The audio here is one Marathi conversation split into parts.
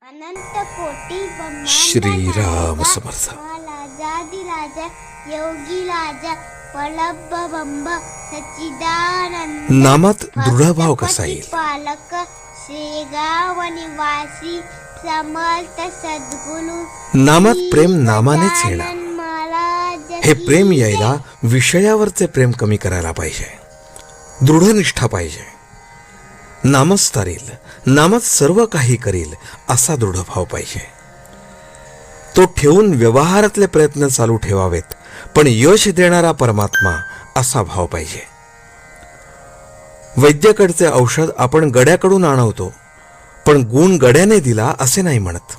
अनंत कोटी श्रीराम समर्थ. राजा योगी राजा परब्रह्म सच्चिदानंद नामात दृढभाव कसा येईल? पालक शेगाव निवासी समर्थ सद्गुरु नामात प्रेम नामानेच येणार. महाराज हे प्रेम यायला विषयावरचे प्रेम कमी करायला पाहिजे. दृढनिष्ठा पाहिजे. नामच तारील, नामच सर्व काही करील असा दृढभाव पाहिजे. तो ठेवून व्यवहारातले प्रयत्न चालू ठेवावेत, पण यश देणारा परमात्मा असा भाव पाहिजे. वैद्याकडचे औषध आपण गड्याकडून आणवतो, पण गुण गड्याने दिला असे नाही म्हणत.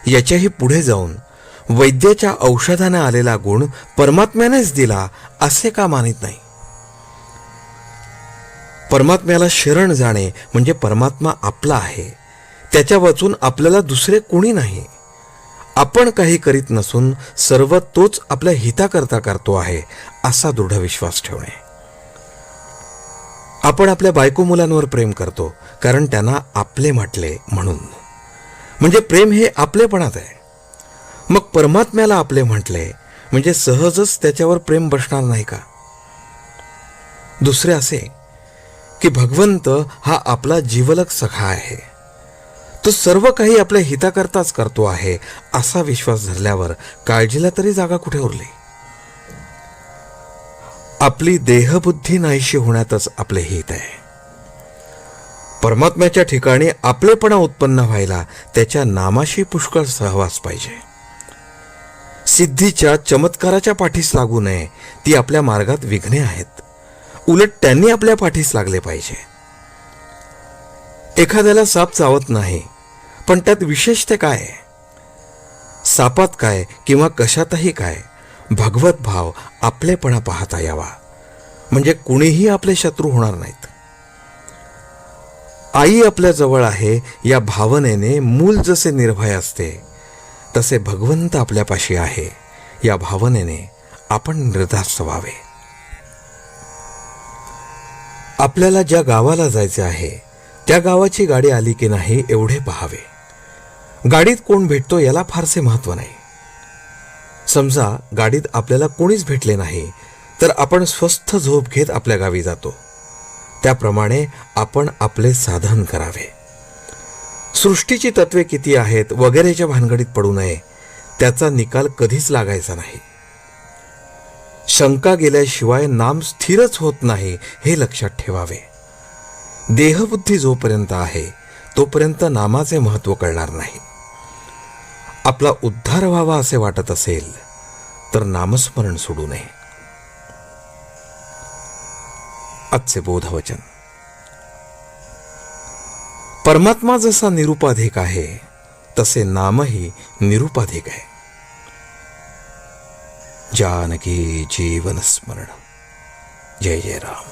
याच्याही पुढे जाऊन वैद्याच्या औषधाने आलेला गुण परमात्म्यानेच दिला असे का मानित नाही? परमात्म्याला शरण जाणे म्हणजे परमात्मा आपला आहे, त्याच्या वाचून आपल्याला दुसरे कोणी नाही. आपण काही करीत नसून सर्व तोच आपल्या हिताकरता करतो आहे असा दृढ विश्वास ठेवणे. आपण आपल्या बायको मुलांवर प्रेम करतो कारण त्यांना आपले म्हटले म्हणून, म्हणजे प्रेम हे आपलेपणात आहे. मग परमात्म्याला आपले म्हटले म्हणजे सहजच त्याच्यावर प्रेम बसणार नाही का? दुसरे असे की भगवंत हा आपला जीवलग सखा आहे, तो सर्व काही आपल्या हिताकरताच करतो आहे असा विश्वास धरल्यावर काळजीला तरी जागा कुठे उरली? आपली देहबुद्धी नाहीशी होण्यातच आपले हित आहे. परमात्म्याच्या ठिकाणी आपलेपणा उत्पन्न व्हायला त्याच्या नामाशी पुष्कळ सहवास पाहिजे. सिद्धीच्या चमत्काराच्या पाठीस लागू नये, ती आपल्या मार्गात विघ्ने आहेत. उलट त्यांनी आपल्या पाठीस लागले पाहिजे. एखाद्याला साप चावत नाही, पण त्यात विशेष ते काय? सापात काय किंवा कशातही काय, भगवत भाव आपलेपणा पाहता यावा, म्हणजे कुणीही आपले शत्रू होणार नाहीत. आई आपल्या जवळ आहे या भावनेने मूल जसे निर्भय असते, तसे भगवंत आपल्यापाशी आहे या भावनेने आपण निर्धास्त व्हावे. आपल्याला ज्या गावाला जायचे आहे त्या गावाची गाडी आली की नाही एवढे पाहावे. गाडीत कोण भेटतो याला फारसे महत्व नाही. समजा गाडीत आपल्याला कोणीच भेटले नाही तर आपण स्वस्थ झोप घेत आपल्या गावी जातो. त्याप्रमाणे आपण आपले साधन करावे. सृष्टीची तत्वे किती आहेत वगैरेच्या भानगडीत पडू नये, त्याचा निकाल कधीच लागायचा नाही. शंका गेल्याशिवाय नाम स्थिरच होत नाही हे लक्षात ठेवावे. देहबुद्धी जोपर्यंत आहे तोपर्यंत नामाचे महत्व कळणार नाही. आपला उद्धार व्हावा असे वाटत असेल तर नामस्मरण सोडू नये. आजचे बोधवचन. परमात्मा जसा निरुपाधिक आहे तसे नामही निरुपाधिक आहे. जानकी जीवन स्मरण. जय जय राम.